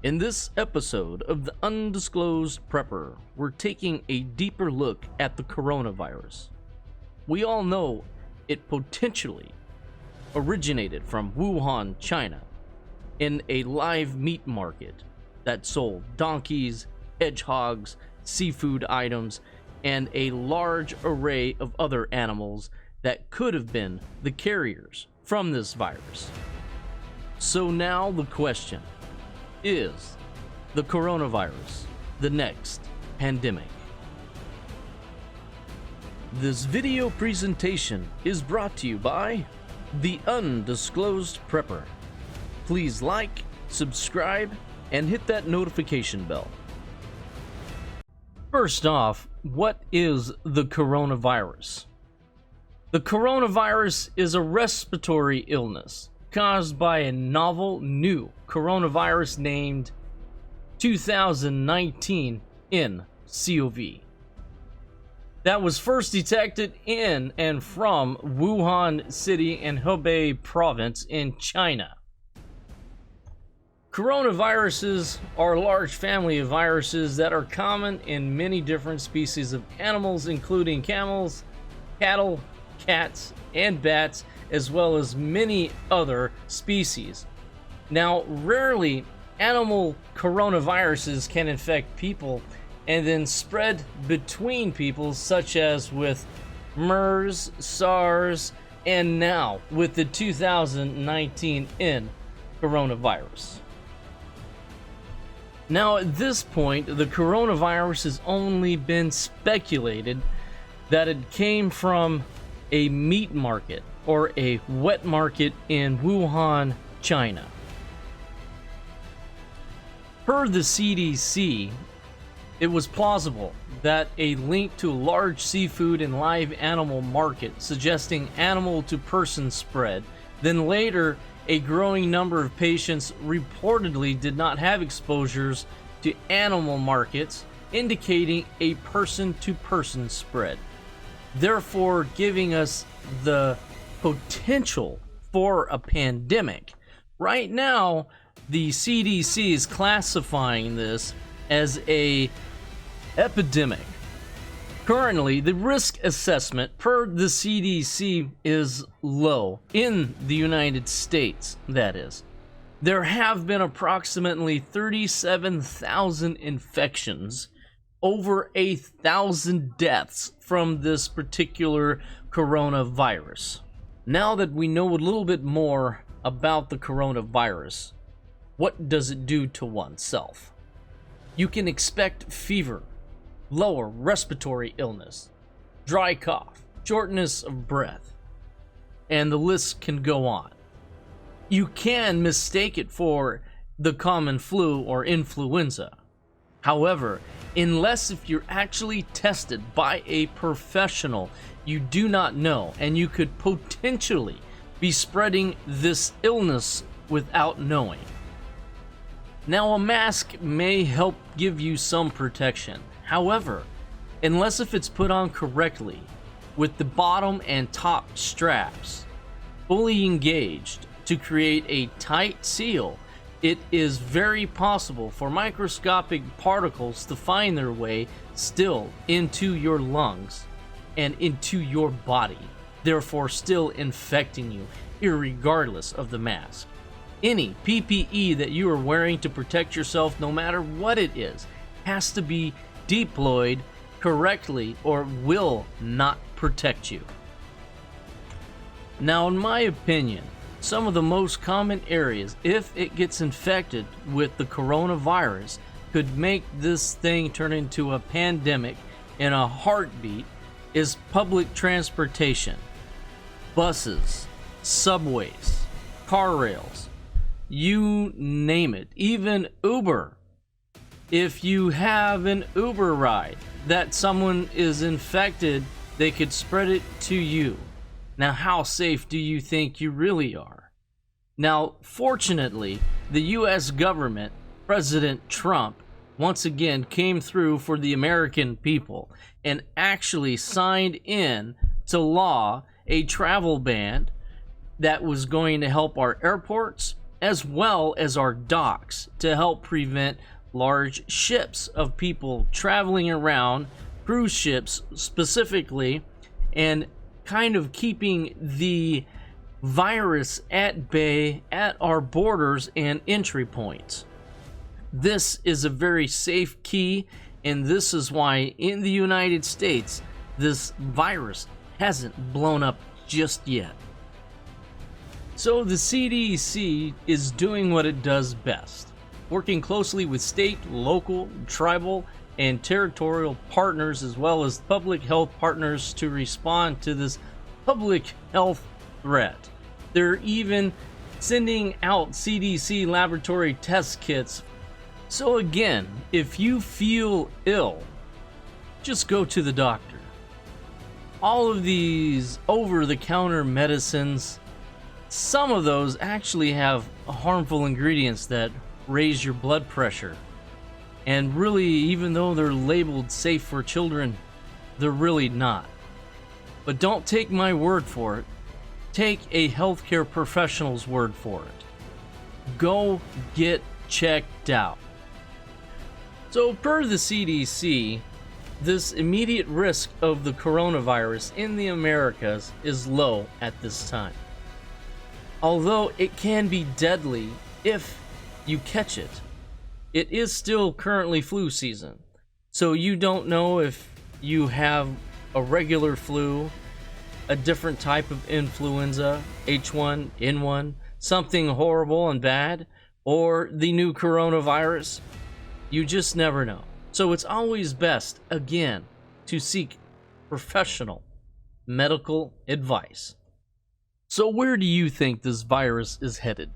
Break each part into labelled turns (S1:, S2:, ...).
S1: In this episode of the Undisclosed Prepper, we're taking a deeper look at the coronavirus. We all know it potentially originated from Wuhan, China, in a live meat market that sold donkeys, hedgehogs, seafood items, and a large array of other animals that could have been the carriers from this virus. So now the question: is the coronavirus the next pandemic? This video presentation is brought to you by the Undisclosed Prepper. Please like, subscribe, and hit that notification bell. First off, what is the coronavirus? The coronavirus is a respiratory illness caused by a novel new coronavirus named 2019 nCoV that was first detected in and from Wuhan City and Hubei Province in China. Coronaviruses are a large family of viruses that are common in many different species of animals, including camels, cattle, cats, and bats, as well as many other species. Now, rarely animal coronaviruses can infect people and then spread between people, such as with MERS, SARS, and now with the 2019 coronavirus. Now, at this point, the coronavirus has only been speculated that it came from a meat market or a wet market in Wuhan, China. Per the CDC, it was plausible that a link to a large seafood and live animal market suggesting animal to person spread. Then later, a growing number of patients reportedly did not have exposures to animal markets, indicating a person to person spread, therefore giving us the potential for a pandemic. Right now, the CDC is classifying this as a epidemic. Currently, the risk assessment per the CDC is low in the United States, that is. There have been approximately 37,000 infections, over 1,000 deaths from this particular coronavirus. Now that we know a little bit more about the coronavirus, what does it do to oneself? You can expect fever, lower respiratory illness, dry cough, shortness of breath, and the list can go on. You can mistake it for the common flu or influenza. However, unless if you're actually tested by a professional, you do not know, and you could potentially be spreading this illness without knowing. Now, a mask may help give you some protection. However, unless if it's put on correctly, with the bottom and top straps fully engaged to create a tight seal, it is very possible for microscopic particles to find their way still into your lungs and into your body, therefore still infecting you, irregardless of the mask. Any PPE that you are wearing to protect yourself, no matter what it is, has to be deployed correctly or will not protect you. Now, in my opinion, some of the most common areas, if it gets infected with the coronavirus, could make this thing turn into a pandemic in a heartbeat, is public transportation, buses, subways, car rails, you name it, even Uber. If you have an Uber ride that someone is infected, they could spread it to you. Now, how safe do you think you really are? Now, fortunately, the US government, President Trump, once again came through for the American people and actually signed in to law a travel ban that was going to help our airports, as well as our docks, to help prevent large ships of people traveling around, cruise ships specifically, and kind of keeping the virus at bay at our borders and entry points. This is a very safe key, and this is why in the United States this virus hasn't blown up just yet. So the CDC is doing what it does best, working closely with state, local, tribal, and territorial partners, as well as public health partners, to respond to this public health threat. They're even sending out CDC laboratory test kits. So again, if you feel ill, just go to the doctor. All of these over-the-counter medicines, some of those actually have harmful ingredients that raise your blood pressure. And really, even though they're labeled safe for children, they're really not. But don't take my word for it. Take a healthcare professional's word for it. Go get checked out. So per the CDC, this immediate risk of the coronavirus in the Americas is low at this time. Although it can be deadly if you catch it, it is still currently flu season. So you don't know if you have a regular flu, a different type of influenza, H1N1, something horrible and bad, or the new coronavirus. You just never know. So it's always best, again, to seek professional medical advice. So where do you think this virus is headed?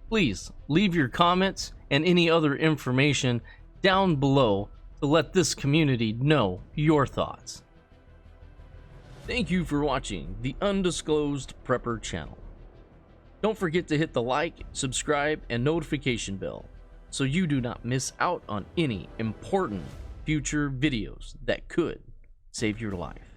S1: Please leave your comments and any other information down below to let this community know your thoughts. Thank you for watching the Undisclosed Prepper channel. Don't forget to hit the like, subscribe, and notification bell so you do not miss out on any important future videos that could save your life.